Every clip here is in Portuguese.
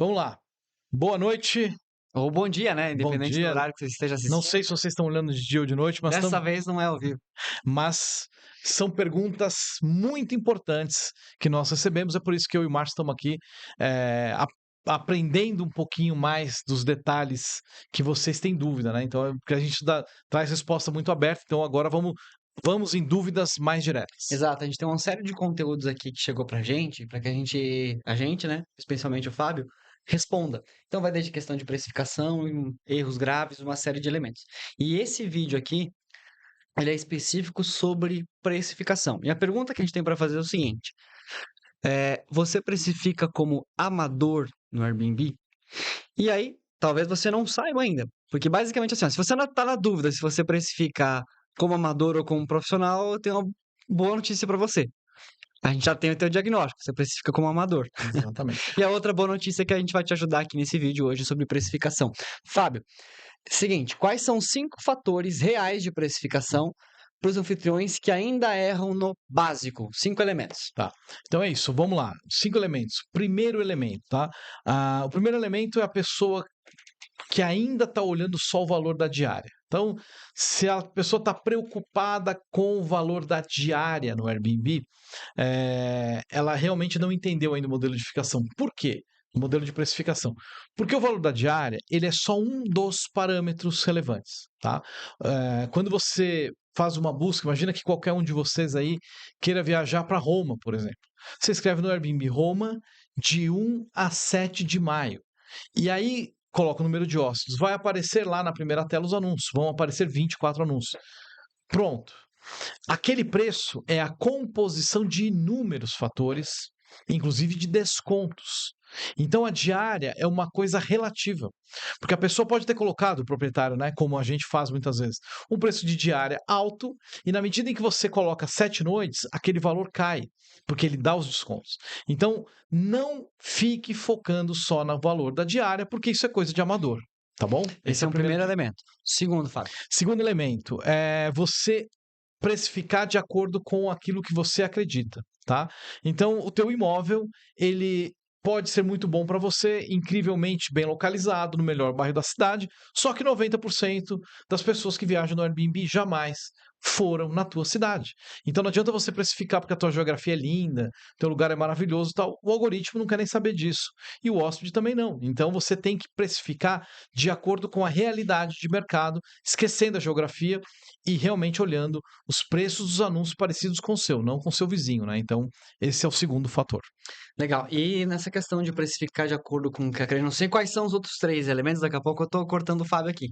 Vamos lá. Boa noite, Ou bom dia, né? bom Independente do dia. horário que você esteja Não assistindo. sei se vocês estão olhando de dia ou de noite, Dessa vez não é ao vivo. mas são perguntas muito importantes que nós recebemos. É por isso que eu e o Márcio estamos aqui aprendendo um pouquinho mais dos detalhes que vocês têm dúvida, né? Então, porque a gente traz resposta muito aberta. Então, agora vamos em dúvidas mais diretas. Exato, a gente tem uma série de conteúdos aqui que chegou pra gente, para que a gente, né, especialmente o Fábio, responda. Então vai desde questão de precificação, erros graves, uma série de elementos. E esse vídeo aqui, ele é específico sobre precificação. E a pergunta que a gente tem para fazer é o seguinte: você precifica como amador no Airbnb? E aí, talvez você não saiba ainda. Porque basicamente assim, ó, se você não tá na dúvida se você precificar como amador ou como profissional, eu tenho uma boa notícia para você. A gente já tem o teu diagnóstico, você precifica como amador. Exatamente. E a outra boa notícia é que a gente vai te ajudar aqui nesse vídeo hoje sobre precificação. Fábio, seguinte, quais são 5 fatores reais de precificação para os anfitriões que ainda erram no básico? 5 elementos. Tá. Então é isso, vamos lá. 5 elementos. Primeiro elemento, tá? O primeiro elemento é a pessoa que ainda está olhando só o valor da diária. Então, se a pessoa está preocupada com o valor da diária no Airbnb, ela realmente não entendeu ainda o modelo de precificação. Por quê? O modelo de precificação. Porque o valor da diária, ele é só um dos parâmetros relevantes, tá? Quando você faz uma busca, imagina que qualquer um de vocês aí queira viajar para Roma, por exemplo. Você escreve no Airbnb Roma de 1 a 7 de maio. E aí coloca o número de hóspedes. Vai aparecer lá na primeira tela os anúncios. Vão aparecer 24 anúncios. Pronto. Aquele preço é a composição de inúmeros fatores, inclusive de descontos. Então a diária é uma coisa relativa, porque a pessoa pode ter colocado, o proprietário, né, como a gente faz muitas vezes, um preço de diária alto, e na medida em que você coloca 7 noites, aquele valor cai, porque ele dá os descontos. Então não fique focando só no valor da diária, porque isso é coisa de amador, tá bom? Esse é um primeiro elemento. Segundo, Fábio. Segundo elemento, é você precificar de acordo com aquilo que você acredita, tá? Então, o teu imóvel, ele pode ser muito bom para você, incrivelmente bem localizado, no melhor bairro da cidade, só que 90% das pessoas que viajam no Airbnb jamais foram na tua cidade. Então não adianta você precificar porque a tua geografia é linda, teu lugar é maravilhoso e tal. O algoritmo não quer nem saber disso. E o hóspede também não. Então você tem que precificar de acordo com a realidade de mercado, esquecendo a geografia e realmente olhando os preços dos anúncios parecidos com o seu, não com o seu vizinho, né? Então, esse é o segundo fator. Legal. E nessa questão de precificar de acordo com o que acredita, não sei quais são os outros 3 elementos, daqui a pouco eu tô cortando o Fábio aqui.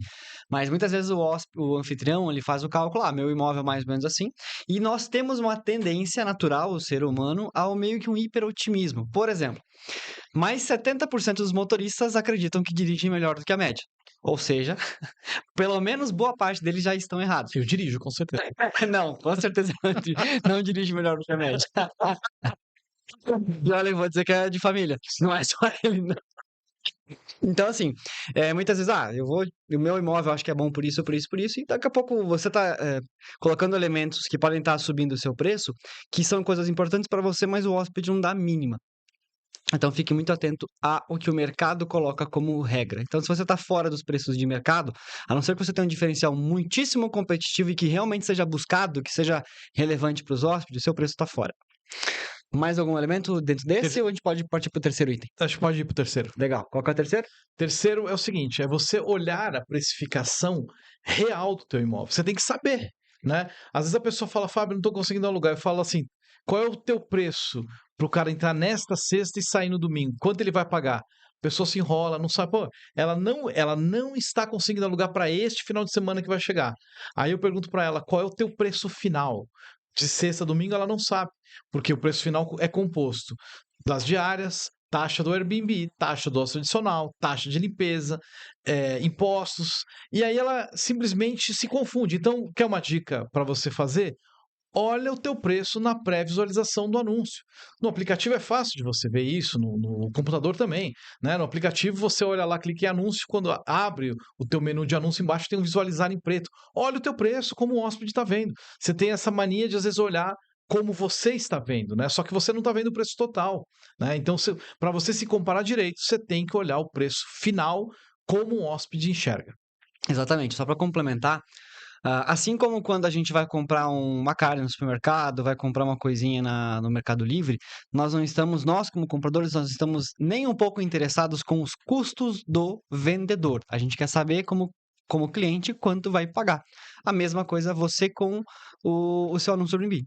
Mas muitas vezes o anfitrião, ele faz o cálculo, meu imóvel é mais ou menos assim, e nós temos uma tendência natural, o ser humano, ao meio que um hiperotimismo. Por exemplo, mais 70% dos motoristas acreditam que dirigem melhor do que a média. Ou seja, pelo menos boa parte deles já estão errados. Eu dirijo, com certeza. Não, com certeza não dirige melhor do que a média. E olha, eu vou dizer que é de família. Não é só ele, não. Então, assim, muitas vezes, o meu imóvel eu acho que é bom por isso, por isso, por isso, e daqui a pouco você está colocando elementos que podem estar subindo o seu preço, que são coisas importantes para você, mas o hóspede não dá a mínima. Então, fique muito atento ao que o mercado coloca como regra. Então, se você está fora dos preços de mercado, a não ser que você tenha um diferencial muitíssimo competitivo e que realmente seja buscado, que seja relevante para os hóspedes, o seu preço está fora. Mais algum elemento dentro desse ou a gente pode partir para o terceiro item? Acho que pode ir para o terceiro. Legal. Qual que é o terceiro? Terceiro é o seguinte, é você olhar a precificação real do teu imóvel. Você tem que saber, né? Às vezes a pessoa fala, Fábio, não estou conseguindo alugar. Eu falo assim, qual é o teu preço para o cara entrar nesta sexta e sair no domingo? Quanto ele vai pagar? A pessoa se enrola, não sabe, pô, ela não está conseguindo alugar para este final de semana que vai chegar. Aí eu pergunto para ela, qual é o teu preço final? De sexta a domingo ela não sabe, porque o preço final é composto das diárias, taxa do Airbnb, taxa do hóspede adicional, taxa de limpeza, impostos, e aí ela simplesmente se confunde. Então, quer uma dica para você fazer? Olha o teu preço na pré-visualização do anúncio. No aplicativo é fácil de você ver isso, no computador também, né? No aplicativo você olha lá, clica em anúncio, quando abre o teu menu de anúncio embaixo tem um visualizar em preto. Olha o teu preço, como o hóspede está vendo. Você tem essa mania de às vezes olhar como você está vendo, né? Só que você não está vendo o preço total, né? Então, para você se comparar direito, você tem que olhar o preço final como o hóspede enxerga. Exatamente. Só para complementar, assim como quando a gente vai comprar uma carne no supermercado, vai comprar uma coisinha no Mercado Livre, nós como compradores, nós estamos nem um pouco interessados com os custos do vendedor. A gente quer saber como cliente quanto vai pagar. A mesma coisa você com o seu anúncio do Airbnb.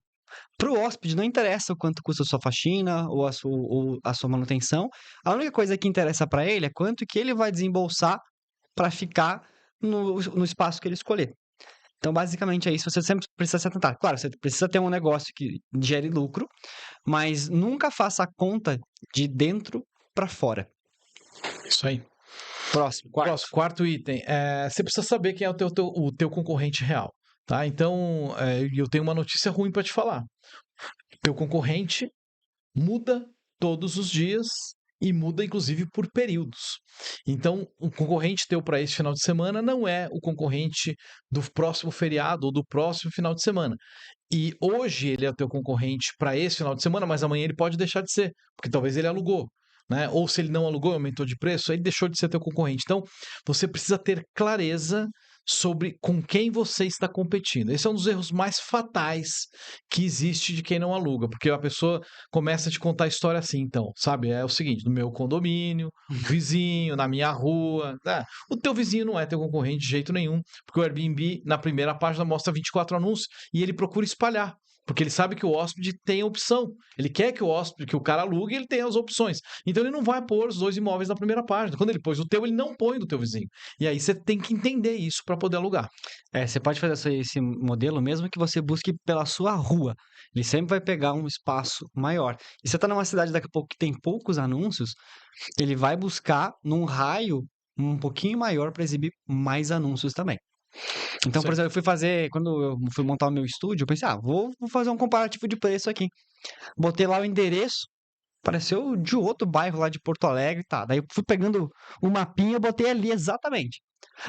Para o hóspede não interessa o quanto custa a sua faxina ou a sua manutenção. A única coisa que interessa para ele é quanto que ele vai desembolsar para ficar no espaço que ele escolher. Então, basicamente é isso. Você sempre precisa se atentar. Claro, você precisa ter um negócio que gere lucro, mas nunca faça a conta de dentro para fora. Isso aí. Próximo, Quarto item. Você precisa saber quem é o teu concorrente real. Tá? Então, eu tenho uma notícia ruim para te falar. Teu concorrente muda todos os dias e muda inclusive por períodos. Então, o concorrente teu para esse final de semana não é o concorrente do próximo feriado ou do próximo final de semana. E hoje ele é o teu concorrente para esse final de semana, mas amanhã ele pode deixar de ser, porque talvez ele alugou, né? Ou se ele não alugou, aumentou de preço, aí ele deixou de ser teu concorrente. Então, você precisa ter clareza sobre com quem você está competindo. Esse é um dos erros mais fatais que existe de quem não aluga, porque a pessoa começa a te contar a história assim, então, sabe? É o seguinte, no meu condomínio, o vizinho, na minha rua, né? O teu vizinho não é teu concorrente de jeito nenhum, porque o Airbnb, na primeira página, mostra 24 anúncios e ele procura espalhar. Porque ele sabe que o hóspede tem a opção. Ele quer que o hóspede, que o cara alugue, ele tenha as opções. Então ele não vai pôr os dois imóveis na primeira página. Quando ele pôs o teu, ele não põe do teu vizinho. E aí você tem que entender isso para poder alugar. Você pode fazer esse modelo mesmo que você busque pela sua rua. Ele sempre vai pegar um espaço maior. E você está numa cidade daqui a pouco que tem poucos anúncios, ele vai buscar num raio um pouquinho maior para exibir mais anúncios também. Então, Isso por aí. exemplo, quando eu fui montar o meu estúdio, eu pensei, vou fazer um comparativo de preço aqui. Botei lá o endereço, pareceu de outro bairro lá de Porto Alegre, tá. Daí eu fui pegando o mapinha e botei ali exatamente.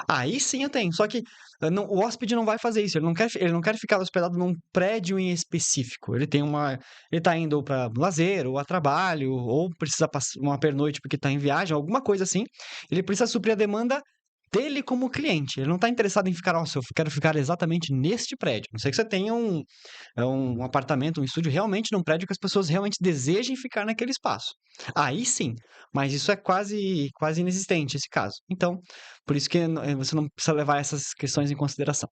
Aí sim eu tenho, só que o hóspede não vai fazer isso, ele não quer ficar hospedado num prédio em específico. Ele tá indo para lazer, ou a trabalho, ou precisa passar uma pernoite porque tá em viagem, alguma coisa assim. Ele precisa suprir a demanda dele como cliente. Ele não está interessado em ficar, nossa, eu quero ficar exatamente neste prédio. A não sei que você tenha um apartamento, um estúdio realmente num prédio que as pessoas realmente desejem ficar naquele espaço. Aí sim, mas isso é quase inexistente esse caso. Então, por isso que você não precisa levar essas questões em consideração.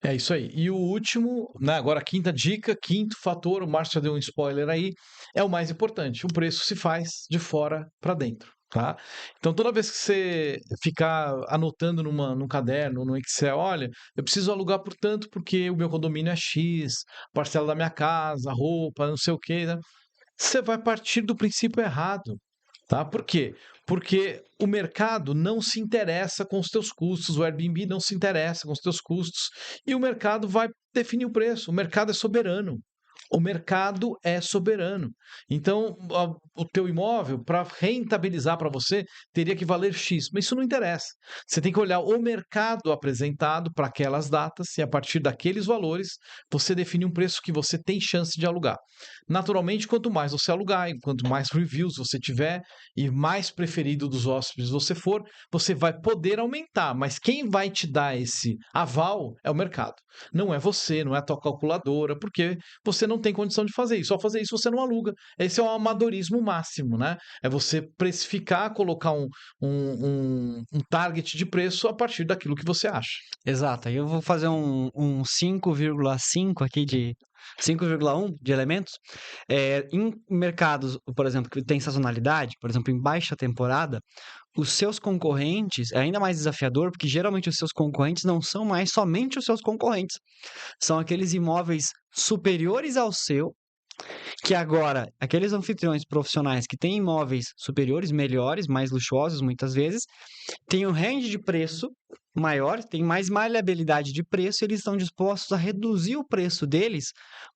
É isso aí. E o último, né, agora a quinta dica, quinto fator, o Márcio já deu um spoiler aí, é o mais importante. O preço se faz de fora para dentro. Tá? Então, toda vez que você ficar anotando num caderno, no Excel, olha, eu preciso alugar por tanto porque o meu condomínio é X, parcela da minha casa, roupa, não sei o quê, né? Você vai partir do princípio errado. Tá? Por quê? Porque o mercado não se interessa com os teus custos, o Airbnb não se interessa com os teus custos, e o mercado vai definir o preço. O mercado é soberano. O mercado é soberano. Então, o teu imóvel, para rentabilizar para você, teria que valer X. Mas isso não interessa. Você tem que olhar o mercado apresentado para aquelas datas e, a partir daqueles valores, você define um preço que você tem chance de alugar. Naturalmente, quanto mais você alugar, e quanto mais reviews você tiver e mais preferido dos hóspedes você for, você vai poder aumentar. Mas quem vai te dar esse aval é o mercado. Não é você, não é a tua calculadora, porque você não tem condição de fazer isso. Ao fazer isso, você não aluga. Esse é o amadorismo máximo, né? É você precificar, colocar um target de preço a partir daquilo que você acha. Exato. Aí eu vou fazer um 5,5 aqui de 5,1 de elementos. Em mercados, por exemplo, que tem sazonalidade, por exemplo, em baixa temporada, os seus concorrentes é ainda mais desafiador, porque geralmente os seus concorrentes não são mais somente os seus concorrentes. São aqueles imóveis superiores ao seu, que agora, aqueles anfitriões profissionais que têm imóveis superiores, melhores, mais luxuosos muitas vezes, têm um range de preço maior, tem mais maleabilidade de preço e eles estão dispostos a reduzir o preço deles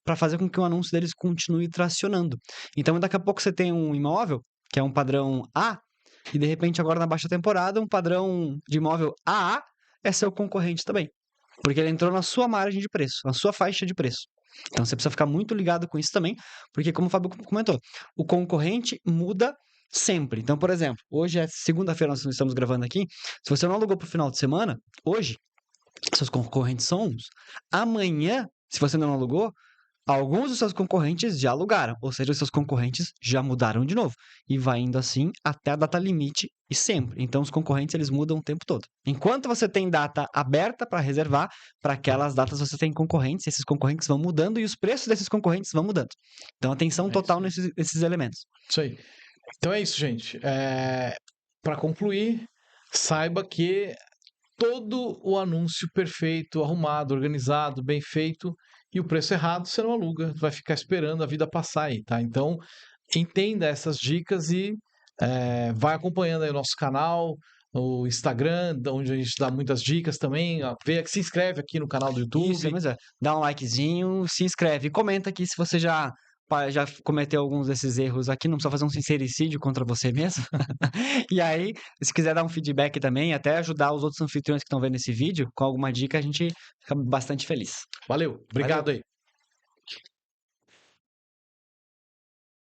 para fazer com que o anúncio deles continue tracionando. Então, daqui a pouco você tem um imóvel, que é um padrão A, e de repente agora na baixa temporada, um padrão de imóvel AA é seu concorrente também. Porque ele entrou na sua margem de preço, na sua faixa de preço. Então você precisa ficar muito ligado com isso também, porque como o Fábio comentou, o concorrente muda sempre. Então, por exemplo, hoje é segunda-feira, nós estamos gravando aqui. Se você não alugou para o final de semana, hoje, seus concorrentes são uns. Amanhã, se você não alugou, alguns dos seus concorrentes já alugaram, ou seja, os seus concorrentes já mudaram de novo. E vai indo assim até a data limite e sempre. Então, os concorrentes, eles mudam o tempo todo. Enquanto você tem data aberta para reservar, para aquelas datas você tem concorrentes, esses concorrentes vão mudando e os preços desses concorrentes vão mudando. Então, atenção É isso total aí. nesses elementos. Isso aí. Então é isso, gente. Para concluir, saiba que todo o anúncio perfeito, arrumado, organizado, bem feito e o preço errado, você não aluga, vai ficar esperando a vida passar aí, tá? Então, entenda essas dicas e vai acompanhando aí o nosso canal, o Instagram, onde a gente dá muitas dicas também. Ó, se inscreve aqui no canal do Isso, YouTube. mas dá um likezinho, se inscreve e comenta aqui se você já cometeu alguns desses erros aqui, não precisa fazer um sincericídio contra você mesmo. E aí, se quiser dar um feedback também, até ajudar os outros anfitriões que estão vendo esse vídeo com alguma dica, a gente fica bastante feliz. Valeu, obrigado Valeu. aí.